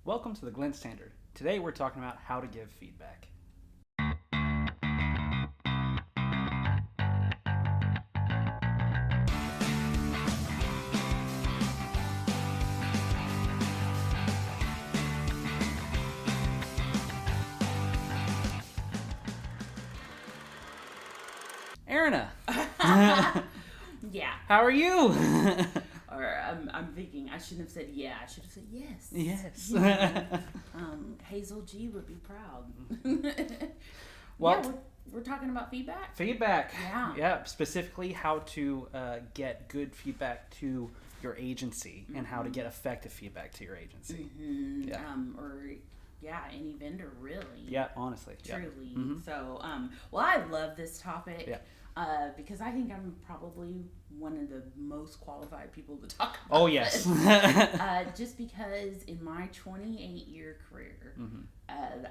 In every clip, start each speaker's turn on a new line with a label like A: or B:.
A: Welcome to the Glint Standard. Today we're talking about how to give feedback. Erayne.
B: Yeah.
A: How are you?
B: Or I'm thinking I shouldn't have said yeah. I should have said yes.
A: Yes.
B: Yeah. Hazel G would be proud.
A: Well,
B: yeah, we're talking about feedback.
A: Feedback.
B: Yeah.
A: Yeah. Specifically, how to get good feedback to your agency and how to get effective feedback to your agency.
B: Mm-hmm.
A: Yeah.
B: Any vendor really.
A: Yeah. Honestly.
B: Truly.
A: Yeah. Mm-hmm.
B: So, well, I love this topic.
A: Yeah.
B: Because I think I'm probably one of the most qualified people to talk about.
A: Oh, yes.
B: Just because in my 28-year career,
A: Mm-hmm.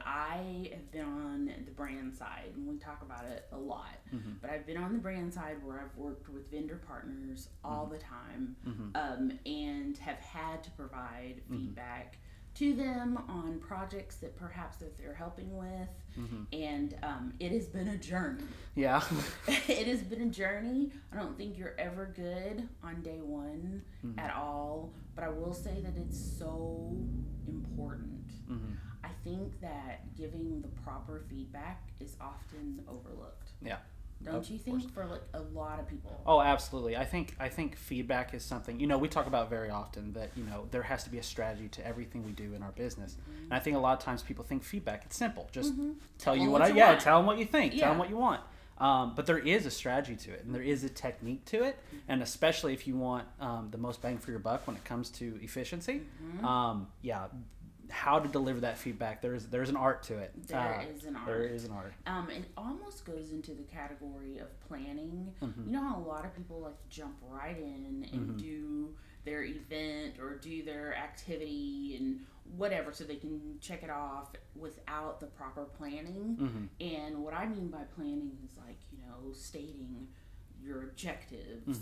B: I have been on the brand side, and we talk about it a lot.
A: Mm-hmm.
B: But I've been on the brand side where I've worked with vendor partners all the time, and have had to provide feedback to them on projects that perhaps that they're helping with. And it has been a journey.
A: Yeah.
B: It has been a journey. I don't think you're ever good on day one at all, but I will say that it's so important. I think that giving the proper feedback is often overlooked.
A: Yeah.
B: Don't you think, for like a lot of people?
A: Oh, absolutely. I think feedback is something, we talk about very often that, there has to be a strategy to everything we do in our business. And I think a lot of times people think feedback, it's simple. Just tell you
B: what you
A: yeah,
B: want.
A: tell them what you think.
B: Yeah.
A: Tell them what you want. But there is a strategy to it, and there is a technique to it. And especially if you want the most bang for your buck when it comes to efficiency, how to deliver that feedback. There's an art to it.
B: There is an art.
A: There is an art.
B: It almost goes into the category of planning. You know how a lot of people like to jump right in and do their event or do their activity and whatever so they can check it off without the proper planning. And what I mean by planning is like, stating your objectives,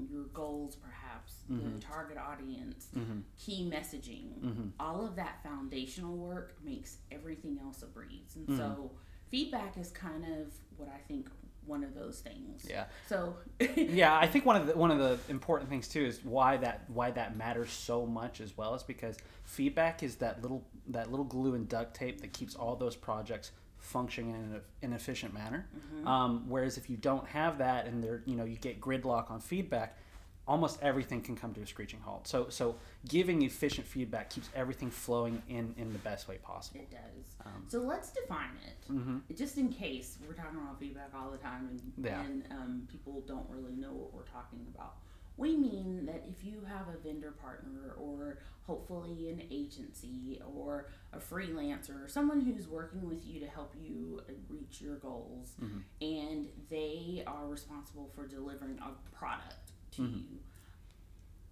B: your goals perhaps, the target audience, key messaging. All of that foundational work makes everything else a breeze. And so feedback is kind of what I think one of those things.
A: Yeah.
B: So
A: yeah, I think one of the important things too is why that matters so much as well is because feedback is that little glue and duct tape that keeps all those projects functioning in an efficient manner. Whereas if you don't have that and you get gridlock on feedback, almost everything can come to a screeching halt. So giving efficient feedback keeps everything flowing in the best way possible.
B: It does. So let's define it. Just in case we're talking about feedback all the time and people don't really know what we're talking about. We mean that if you have a vendor partner or hopefully an agency or a freelancer or someone who's working with you to help you reach your goals and they are responsible for delivering a product to you,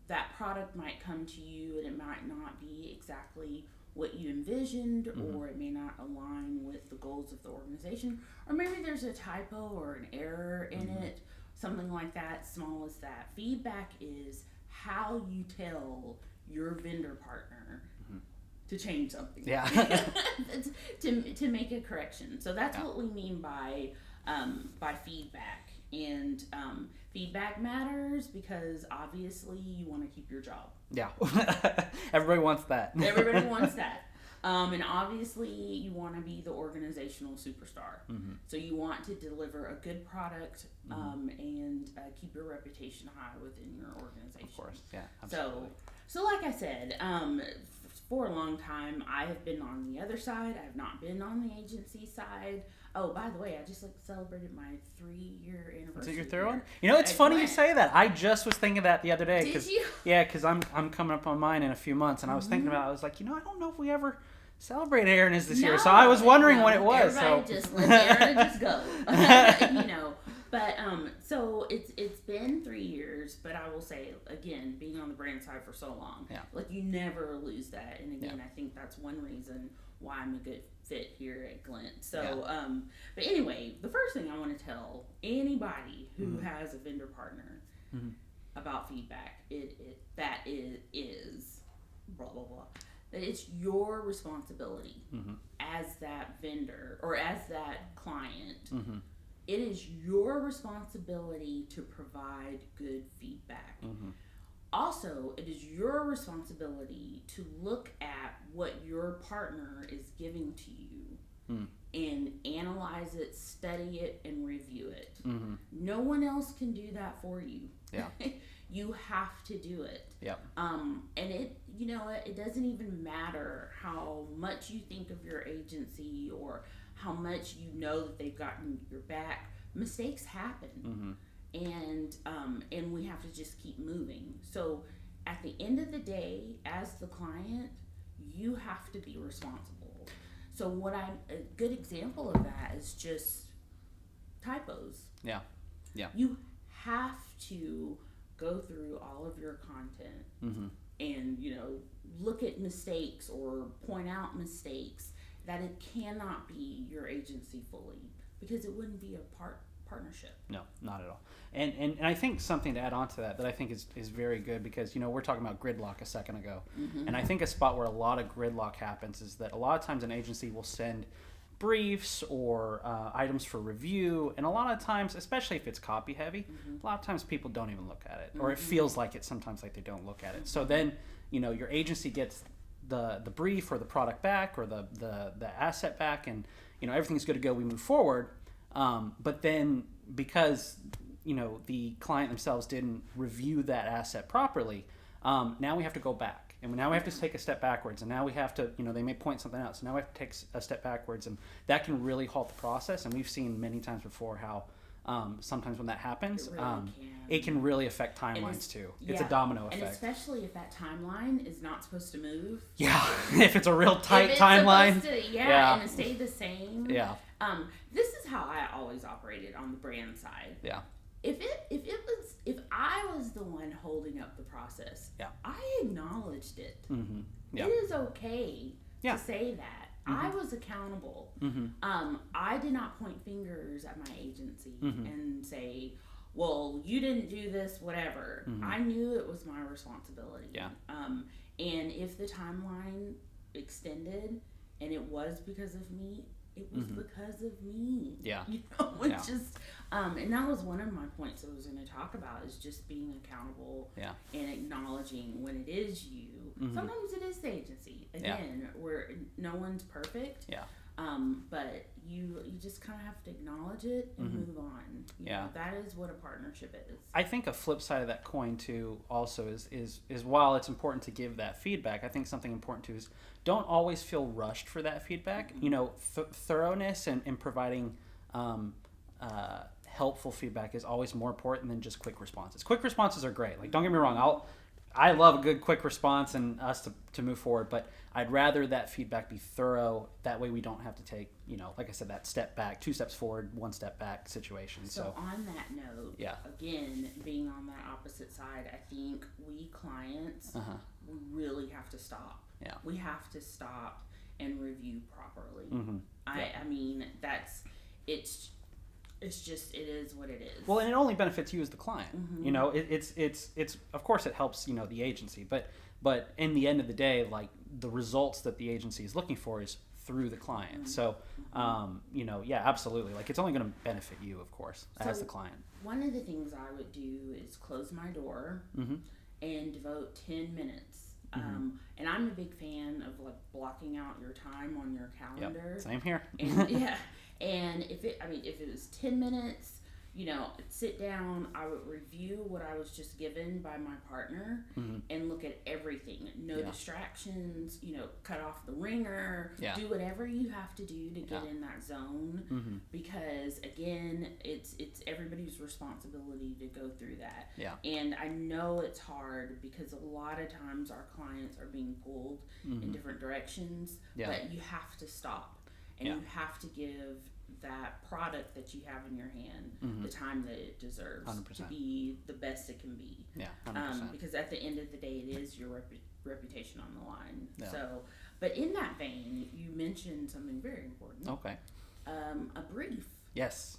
B: that product might come to you and it might not be exactly what you envisioned or it may not align with the goals of the organization, or maybe there's a typo or an error in it. Something like that, small as that. Feedback is how you tell your vendor partner to change something.
A: Yeah.
B: to make a correction. So that's what we mean by feedback. And feedback matters because obviously you want to keep your job.
A: Yeah. Everybody wants that.
B: Everybody wants that. And obviously you want to be the organizational superstar. So you want to deliver a good product and keep your reputation high within your organization.
A: Of course, yeah, absolutely.
B: So like I said, for a long time, I have been on the other side. I have not been on the agency side. Oh, by the way, I just celebrated my 3-year anniversary.
A: Is it your third one? It's funny you say that. I just was thinking that the other day.
B: Did you?
A: Yeah, because I'm coming up on mine in a few months, and I was thinking about it. I was like, I don't know if we ever celebrated Erayne this year, so I was wondering when it was.
B: Everybody just let Erayne just go. But so it's been 3 years, but I will say again, being on the brand side for so long, like you never lose that. And again, I think that's one reason why I'm a good fit here at Glint. So, but anyway, the first thing I want to tell anybody who has a vendor partner about feedback, that is blah blah blah. that it's your responsibility as that vendor or as that client. It is your responsibility to provide good feedback. Also, it is your responsibility to look at what your partner is giving to you and analyze it, study it, and review it. No one else can do that for you.
A: Yeah.
B: You have to do it.
A: Yep.
B: And it doesn't even matter how much you think of your agency or how much you know that they've gotten your back. Mistakes happen. And we have to just keep moving. So at the end of the day, as the client, you have to be responsible. So a good example of that is just typos.
A: Yeah.
B: You have to go through all of your content and, look at mistakes or point out mistakes, that it cannot be your agency fully, because it wouldn't be a partnership.
A: No, not at all. And I think something to add on to that I think is very good, because we're talking about gridlock a second ago, and I think a spot where a lot of gridlock happens is that a lot of times an agency will send briefs or items for review, and a lot of times, especially if it's copy heavy, a lot of times people don't even look at it, or it feels like it sometimes, like they don't look at it. So then your agency gets the brief or the product back or the asset back, and everything's good to go, we move forward. But then because the client themselves didn't review that asset properly, now we have to go back, and now we have to take a step backwards, and now we have to they may point something out, so now we have to take a step backwards, and that can really halt the process. And we've seen many times before how sometimes when that happens, it can really affect timelines too. It's a domino effect,
B: and especially if that timeline is not supposed to move.
A: Yeah. If it's a real tight timeline.
B: And it stayed the same.
A: Yeah.
B: This is how I always operated on the brand side.
A: Yeah.
B: If I was the one holding up the process, I acknowledged it. It is okay to say that. I was accountable. I did not point fingers at my agency and say, well, you didn't do this, whatever. I knew it was my responsibility.
A: Yeah.
B: And if the timeline extended and it was because of me, it was because of me.
A: Yeah.
B: It's just, and that was one of my points I was going to talk about, is just being accountable and acknowledging when it is you. Sometimes it is the agency. Again, where no one's perfect.
A: Yeah.
B: But you just kind of have to acknowledge it and move on. You know, that is what a partnership is.
A: I think a flip side of that coin too also is while it's important to give that feedback, I think something important too is don't always feel rushed for that feedback. Thoroughness and providing helpful feedback is always more important than just quick responses. Quick responses are great. Like, don't get me wrong, I love a good quick response and us to move forward, but I'd rather that feedback be thorough. That way we don't have to take, like I said, that step back, 2 steps forward, 1 step back situation.
B: So on that note, again, being on that opposite side, I think we clients, we really have to stop.
A: Yeah.
B: We have to stop and review properly. I mean, it's just, it is what it is.
A: Well, and it only benefits you as the client. It's of course it helps, the agency, but in the end of the day, like, the results that the agency is looking for is through the client. So, absolutely. Like, it's only going to benefit you, of course, as the client.
B: One of the things I would do is close my door and devote 10 minutes. And I'm a big fan of, like, blocking out your time on your calendar.
A: Yep. Same here.
B: And, and if it was 10 minutes, sit down, I would review what I was just given by my partner and look at everything. No distractions, cut off the ringer, do whatever you have to do to get in that zone. Because again, it's everybody's responsibility to go through that. Yeah. And I know it's hard because a lot of times our clients are being pulled in different directions, but you have to stop and you have to give that product that you have in your hand the time that it deserves
A: 100%.
B: To be the best it can be.
A: 100%.
B: Because at the end of the day, it is your reputation on the line.
A: Yeah.
B: So, but in that vein, you mentioned something very important.
A: Okay.
B: A brief.
A: Yes.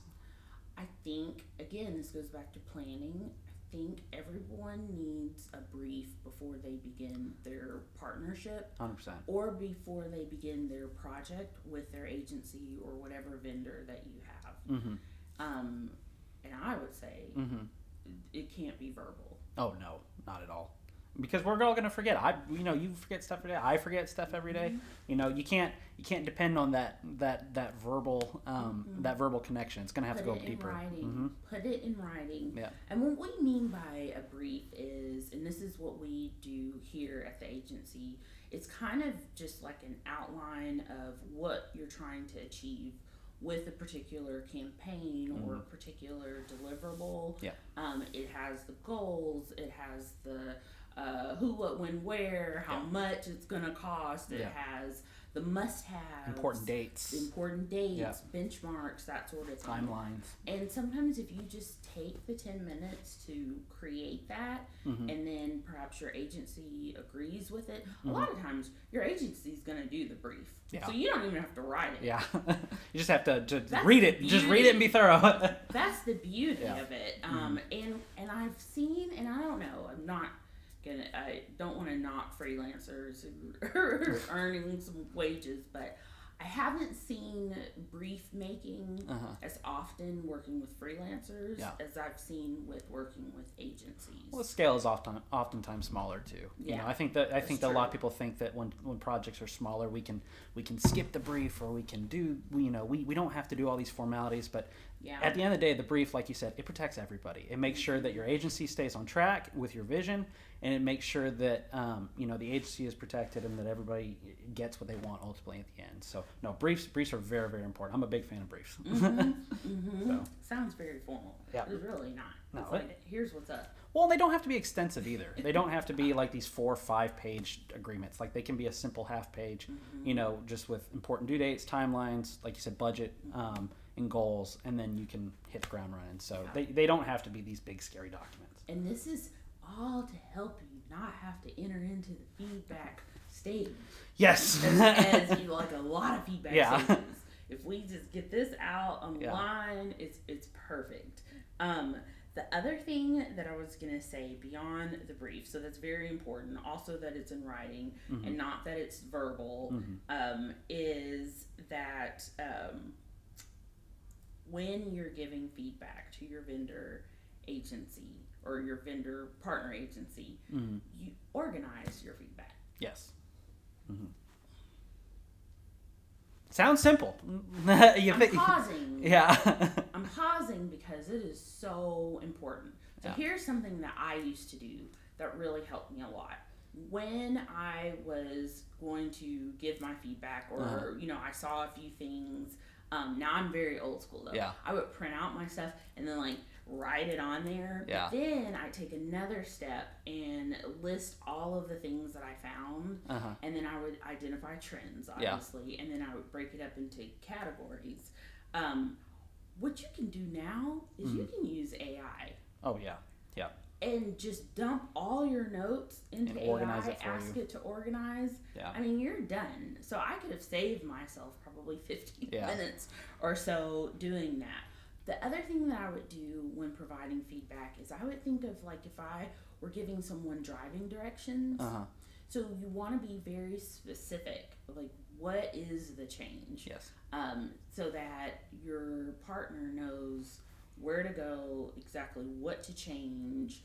B: I think, again, this goes back to planning. I think everyone needs a brief before they begin their partnership
A: 100%.
B: or before they begin their project with their agency or whatever vendor that you have.
A: Mm-hmm.
B: And I would say it can't be verbal.
A: Oh, no, not at all. Because we're all going to forget. You forget stuff every day. I forget stuff every day. You can't depend on that verbal that verbal connection. It's going to have to go deeper.
B: Put it in writing.
A: Yeah.
B: And what we mean by a brief is, and this is what we do here at the agency, it's kind of just like an outline of what you're trying to achieve with a particular campaign or a particular deliverable.
A: Yeah.
B: It has the goals. It has the who, what, when, where, how much it's going to cost. It has the must-haves.
A: Important dates,
B: benchmarks, that sort of thing.
A: Timelines.
B: And sometimes if you just take the 10 minutes to create that, and then perhaps your agency agrees with it, a lot of times your agency is going to do the brief.
A: Yeah.
B: So you don't even have to write it.
A: Yeah. You just have to read it. Just read it and be thorough.
B: That's the beauty of it. And I've seen, and I don't know, I don't want to knock freelancers who are earning some wages, but I haven't seen brief making as often working with freelancers as I've seen with working with agencies.
A: Well, the scale is oftentimes smaller too.
B: Yeah,
A: I think that a lot of people think that when projects are smaller, we can skip the brief, or we can do we don't have to do all these formalities. But at the end of the day, the brief, like you said, it protects everybody. It makes sure that your agency stays on track with your vision, and it makes sure that the agency is protected and that everybody gets what they want ultimately at the end. So no, briefs are very, very important. I'm a big fan of briefs.
B: So. Sounds very formal. Yeah. It's really not.
A: No,
B: it's like, here's what's up.
A: Well, they don't have to be extensive either. They don't have to be like these 4 or 5 page agreements. Like they can be a simple half page, just with important due dates, timelines, like you said, budget, and goals, and then you can hit the ground running. So they don't have to be these big scary documents.
B: And this is all to help you not have to enter into the feedback stage.
A: Yes.
B: as you like a lot of feedback stages. If we just get this out on the line, it's perfect. The other thing that I was going to say beyond the brief, so that's very important, also that it's in writing and not that it's verbal, is that when you're giving feedback to your vendor agency or your vendor partner agency, you organize your feedback.
A: Yes. Sounds simple.
B: I'm pausing.
A: Yeah.
B: I'm pausing because it is so important. So here's something that I used to do that really helped me a lot. When I was going to give my feedback or, I saw a few things, now I'm very old school though.
A: Yeah.
B: I would print out my stuff and then write it on there.
A: Yeah.
B: But then I take another step and list all of the things that I found. And then I would identify trends, obviously. And then I would break it up into categories. What you can do now is you can use AI.
A: Oh, yeah. Yeah.
B: And just dump all your notes into
A: and
B: AI,
A: organize it for
B: ask it to organize.
A: Yeah.
B: I mean, you're done. So I could have saved myself probably 15 minutes or so doing that. The other thing that I would do when providing feedback is I would think of if I were giving someone driving directions. So you want to be very specific. What is the change?
A: Yes.
B: So that your partner knows where to go, exactly what to change,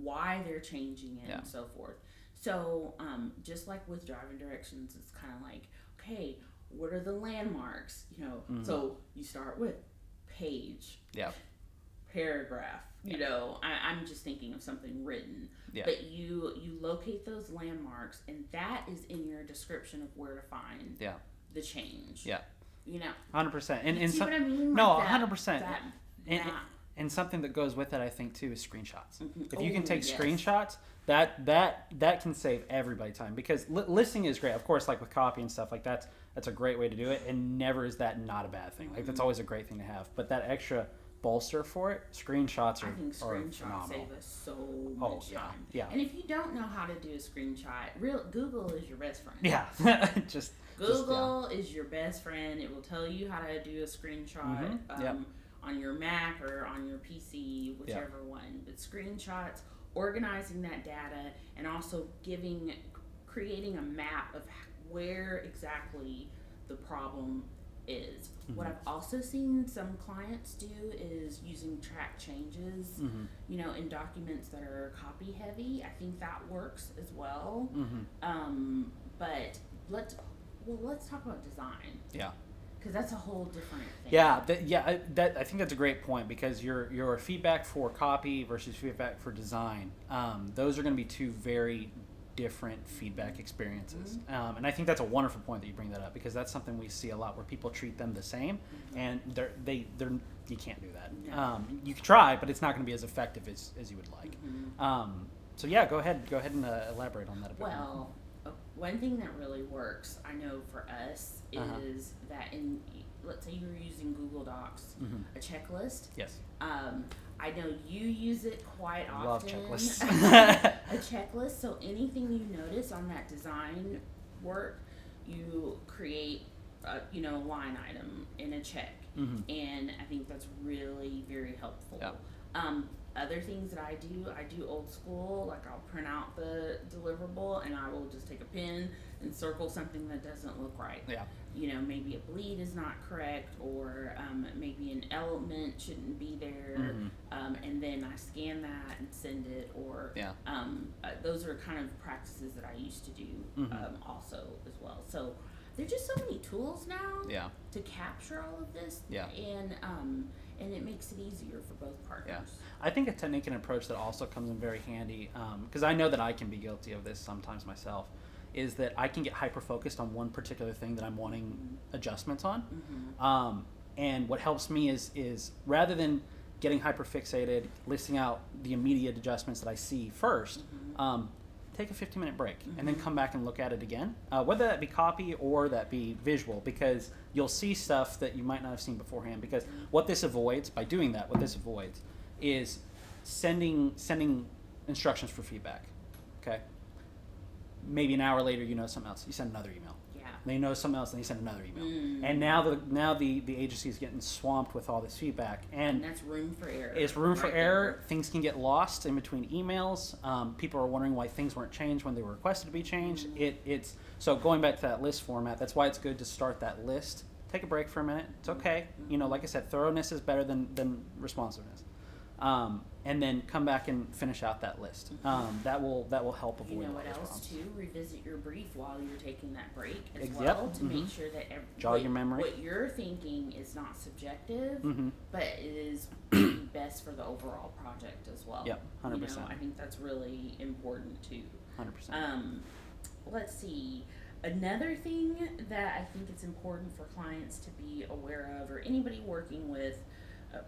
B: why they're changing it, and so forth. So just like with driving directions, it's kind of okay, what are the landmarks? So you start with page, paragraph. I'm just thinking of something written. But you locate those landmarks, and that is in your description of where to find the change.
A: 100%. And
B: see what I mean?
A: No, 100%. And something that goes with it, I think, too, is screenshots. If you can take screenshots, that can save everybody time. Because listing is great. Of course, with copy and stuff like that, that's a great way to do it. And never is that not a bad thing. That's always a great thing to have. But that extra bolster for it, screenshots are phenomenal.
B: Save us so much time.
A: Yeah.
B: And if you don't know how to do a screenshot, Google is your best friend.
A: Yeah.
B: Google is your best friend. It will tell you how to do a screenshot. on your Mac or on your PC, whichever one. But screenshots, organizing that data, and also creating a map of where exactly the problem is. What I've also seen some clients do is using track changes, in documents that are copy heavy. I think that works as well. But let's talk about design.
A: Yeah.
B: Because that's a whole different thing.
A: Yeah, I think that's a great point, because your feedback for copy versus feedback for design, those are going to be two very different feedback experiences. And I think that's a wonderful point that you bring that up, because that's something we see a lot where people treat them the same, and they're you can't do that.
B: No.
A: You can try, but it's not going to be as effective as you would like. So yeah, go ahead and elaborate on that a bit.
B: Well, one thing that really works, I know for us, is that let's say you're using Google Docs, a checklist.
A: Yes.
B: I know you use it quite often.
A: Love checklists.
B: A checklist. So anything you notice on that design work, you create, a line item in a check, and I think that's really very helpful. Yeah. Other things that I do old school, like I'll print out the deliverable and I will just take a pen and circle something that doesn't look right.
A: Yeah.
B: Maybe a bleed is not correct, or maybe an element shouldn't be there, and then I scan that and send it, or those are kind of practices that I used to do also as well. So there's just so many tools now to capture all of this, and it makes it easier for both partners.
A: Yeah. I think a technique and approach that also comes in very handy, because I know that I can be guilty of this sometimes myself, is that I can get hyper-focused on one particular thing that I'm wanting adjustments on. And what helps me is rather than getting hyper-fixated, listing out the immediate adjustments that I see first, take a 15-minute break and then come back and look at it again, whether that be copy or that be visual, because you'll see stuff that you might not have seen beforehand. Because what this avoids, by doing that, is sending instructions for feedback. Okay? Maybe an hour later, you know something else. You send another email.
B: Yeah.
A: Then you know something else, and you send another email. And now the agency is getting swamped with all this feedback, and
B: that's room for error.
A: It's room for error. Things can get lost in between emails. People are wondering why things weren't changed when they were requested to be changed. It's so going back to that list format. That's why it's good to start that list. Take a break for a minute. It's okay. Like I said, thoroughness is better than responsiveness. And then come back and finish out that list. That will help avoid.
B: You know what else too? Revisit your brief while you're taking that break as well,
A: Yep.
B: to make sure that
A: jog your memory.
B: What you're thinking is not subjective, but it is best for the overall project as well.
A: Yep, 100%.
B: I think that's really important too.
A: 100%.
B: Let's see. Another thing that I think it's important for clients to be aware of, or anybody working with,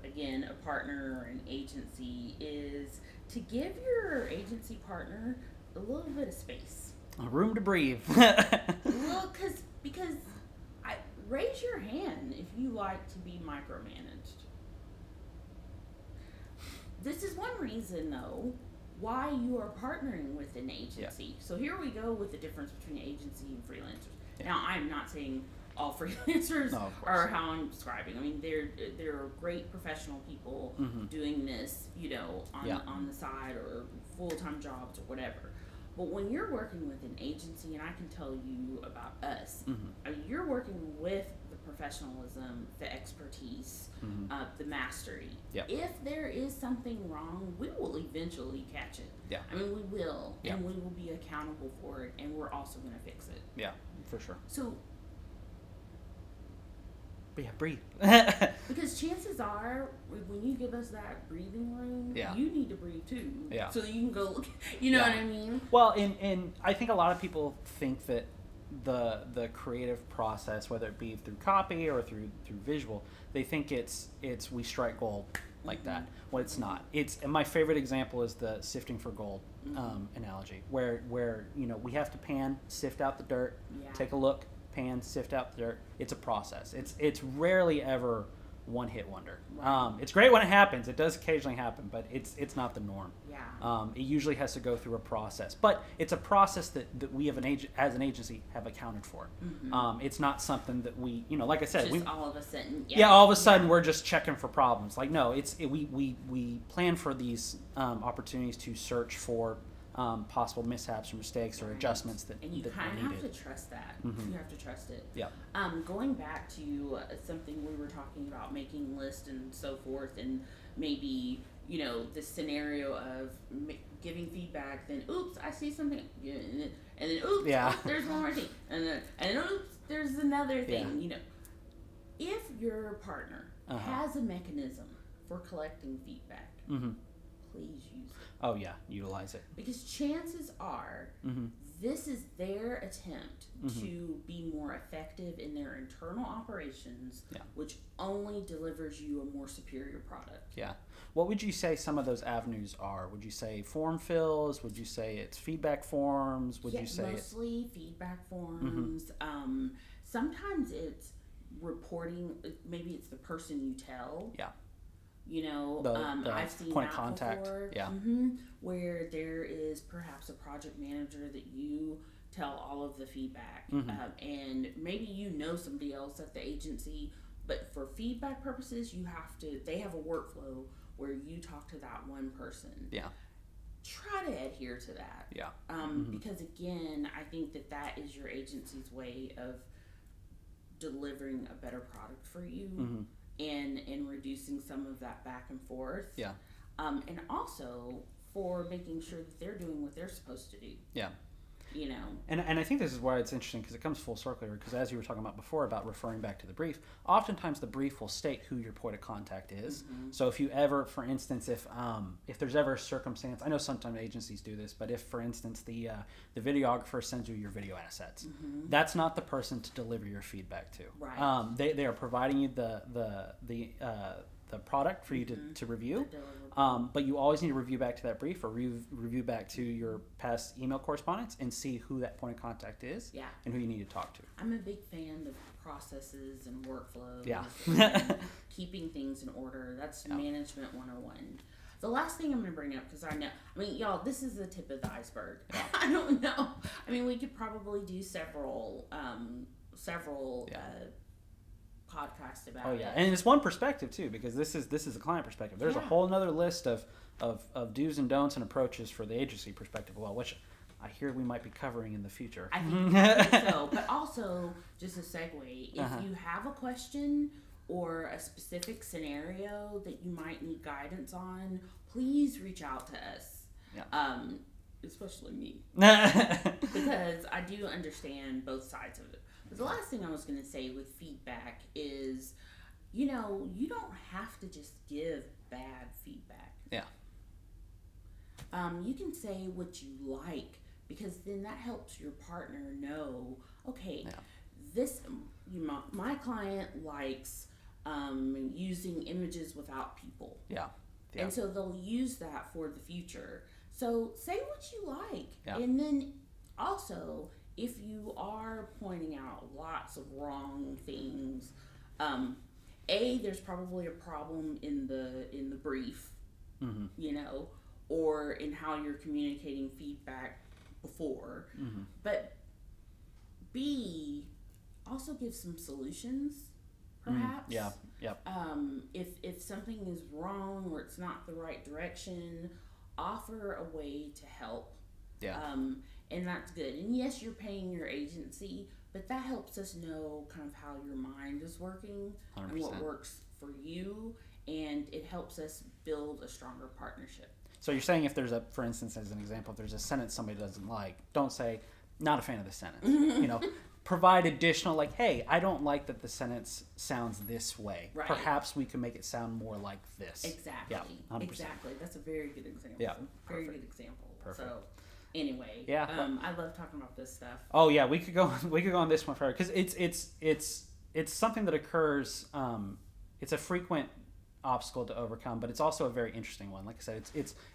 B: again, a partner or an agency, is to give your agency partner a little bit of space.
A: A room to breathe.
B: Well, because raise your hand if you like to be micromanaged. This is one reason, though, why you are partnering with an agency.
A: Yeah.
B: So here we go with the difference between agency and freelancers. Yeah. Now, I'm not saying all freelancers are how I'm describing. I mean, they're great professional people doing this, on the side, or full-time jobs or whatever. But when you're working with an agency, and I can tell you about us, you're working with the professionalism, the expertise, the mastery.
A: Yep.
B: If there is something wrong, we will eventually catch it.
A: Yeah.
B: I mean, we will, and we will be accountable for it, and we're also going to fix it.
A: Yeah, for sure.
B: So.
A: But yeah, breathe.
B: Because chances are, when you give us that breathing room, you need to breathe too.
A: Yeah.
B: So you can go look. You know what I mean?
A: Well, and I think a lot of people think that the creative process, whether it be through copy or through visual, they think it's we strike gold like that. Well, it's not. And my favorite example is the sifting for gold analogy, where we have to pan, sift out the dirt, take a look, pan, sift out the dirt. It's a process. It's rarely ever one hit wonder.
B: Right.
A: It's great when it happens. It does occasionally happen, but it's not the norm.
B: Yeah.
A: It usually has to go through a process, but it's a process that we have as an agency have accounted for.
B: Mm-hmm.
A: It's not something that we, like I said,
B: just all of a sudden.
A: Yeah, all of a sudden we're just checking for problems. Like, no, we plan for these opportunities to search for possible mishaps or mistakes or adjustments that
B: and you kind of have to trust that.
A: Mm-hmm.
B: You have to trust it.
A: Yeah.
B: Going back to something we were talking about, making lists and so forth, and maybe this scenario of giving feedback, then oops, I see something, and then oops, there's one more thing, and then oops, there's another thing.
A: Yeah.
B: If your partner has a mechanism for collecting feedback,
A: mm-hmm.
B: please use it.
A: Oh yeah, utilize it.
B: Because chances are
A: mm-hmm.
B: this is their attempt
A: mm-hmm.
B: to be more effective in their internal operations,
A: yeah.
B: which only delivers you a more superior product.
A: Yeah. What would you say some of those avenues are? Would you say form fills? Would you say it's feedback forms? Would you say
B: mostly feedback forms. Mm-hmm. Sometimes it's reporting. Maybe it's the person you tell.
A: Yeah.
B: The
A: I've
B: seen
A: point
B: that
A: of contact.
B: before.
A: Yeah.
B: Mm-hmm, where there is perhaps a project manager that you tell all of the feedback,
A: mm-hmm.
B: And maybe somebody else at the agency, but for feedback purposes, they have a workflow where you talk to that one person.
A: Yeah.
B: Try to adhere to that.
A: Yeah. Mm-hmm.
B: Because again, I think that is your agency's way of delivering a better product for you.
A: Mm-hmm.
B: And reducing some of that back and forth.
A: Yeah.
B: And also for making sure that they're doing what they're supposed to do.
A: Yeah.
B: And
A: I think this is why it's interesting, because it comes full circle here, because as you were talking about before about referring back to the brief, oftentimes the brief will state who your point of contact is. Mm-hmm. So if you ever, for instance, if there's ever a circumstance, I know sometimes agencies do this, but if, for instance, the videographer sends you your video assets, mm-hmm. that's not the person to deliver your feedback to.
B: Right.
A: They are providing you the product for you
B: mm-hmm.
A: to review, but you always need to review back to that brief or review back to your past email correspondence and see who that point of contact is and who you need to talk to.
B: I'm a big fan of processes and workflows.
A: Yeah.
B: And keeping things in order. That's management 101. The last thing I'm going to bring up, because y'all, this is the tip of the iceberg. Yeah. I don't know. We could probably do several podcast about it.
A: And it's one perspective too, because this is a client perspective. There's a whole other list of do's and don'ts and approaches for the agency perspective, which I hear we might be covering in the future.
B: I think so. But also, just a segue, if you have a question or a specific scenario that you might need guidance on, please reach out to us. Yeah. Especially me. Because I do understand both sides of it. But the last thing I was going to say with feedback is, you don't have to just give bad feedback. Yeah. You can say what you like, because then that helps your partner know, okay, my client likes using images without people. Yeah. And so they'll use that for the future. So say what you like. Yeah. And then also, if you are pointing out lots of wrong things, there's probably a problem in the brief, mm-hmm. Or in how you're communicating feedback before. Mm-hmm. But B, also give some solutions, perhaps.
A: Yeah. Yep.
B: If something is wrong or it's not the right direction, offer a way to help. Yeah. And that's good. And yes, you're paying your agency, but that helps us know kind of how your mind is working 100%. And what works for you, and it helps us build a stronger partnership.
A: So you're saying if there's for instance, as an example, if there's a sentence somebody doesn't like, don't say, not a fan of the sentence. Provide additional, hey, I don't like that the sentence sounds this way. Right. Perhaps we can make it sound more like this.
B: Exactly. Yeah, 100%. Exactly. That's a very good example.
A: Yeah.
B: Very good example.
A: Perfect.
B: So anyway, I love talking about this stuff.
A: Oh yeah, we could go on this one forever, because it's something that occurs. It's a frequent obstacle to overcome, but it's also a very interesting one. Like I said,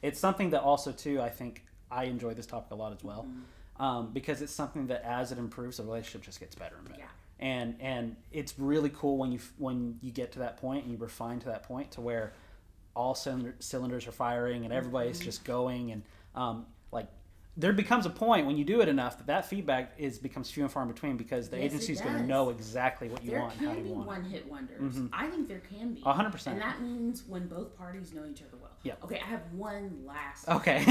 A: it's something that also too, I think I enjoy this topic a lot as well. Mm-hmm. because it's something that as it improves, the relationship just gets better and better.
B: Yeah.
A: And it's really cool when you get to that point and you refine to that point to where all cylinders are firing and everybody's just going, and like there becomes a point when you do it enough that feedback becomes few and far in between, because the agency's going to know exactly what you want and how you want.
B: There can be one-hit wonders. I think there can be.
A: 100%.
B: And that means when both parties know each other well.
A: Yeah.
B: Okay, I have one last.
A: Okay.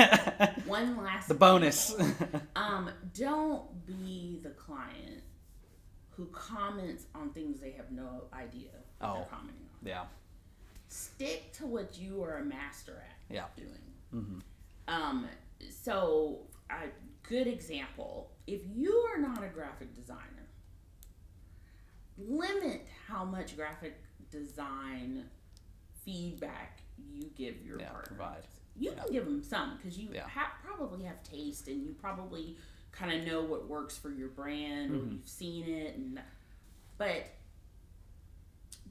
B: One last.
A: The bonus.
B: Don't be the client who comments on things they have no idea what they're commenting on.
A: Yeah.
B: Stick to what you are a master at doing. So, a good example, if you are not a graphic designer, limit how much graphic design feedback you give your partner. You can give them some, because you probably have taste, and you probably kind of know what works for your brand, or you've seen it, but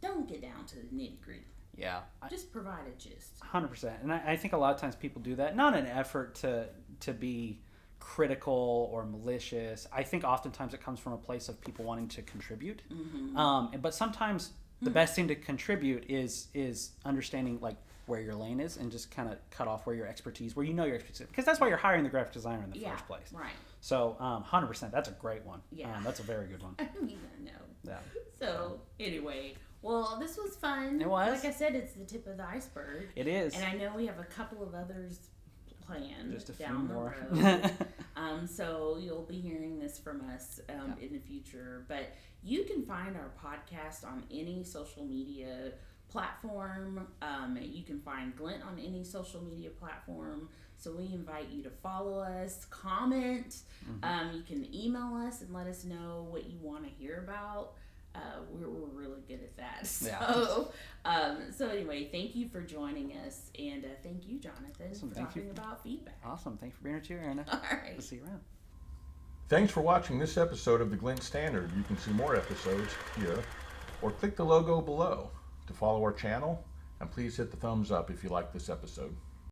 B: don't get down to the nitty gritty.
A: Yeah.
B: Just provide a gist.
A: 100%. And I think a lot of times people do that, not in an effort to be critical or malicious. I think oftentimes it comes from a place of people wanting to contribute. But sometimes the best thing to contribute is understanding like where your lane is, and just kind of cut off where your expertise, where you know your expertise, because that's why you're hiring the graphic designer in the first place.
B: Right.
A: So 100%, that's a great one.
B: Yeah.
A: That's a very good one.
B: I mean, I know.
A: Yeah.
B: So anyway, well, this was fun.
A: It was.
B: Like I said, it's the tip of the iceberg.
A: It is.
B: And I know we have a couple of others planned
A: just a
B: down
A: few more.
B: the road. So you'll be hearing this from us in the future. But you can find our podcast on any social media platform. You can find Glint on any social media platform. So we invite you to follow us, comment. You can email us and let us know what you want to hear about. We're really good at that. So anyway, thank you for joining us, and thank you, Jonathan, for talking about feedback.
A: Awesome. Thanks for being here too, Erayne.
B: All right.
A: We'll see you around.
C: Thanks for watching this episode of the Glint Standard. You can see more episodes here, or click the logo below to follow our channel, and please hit the thumbs up if you like this episode.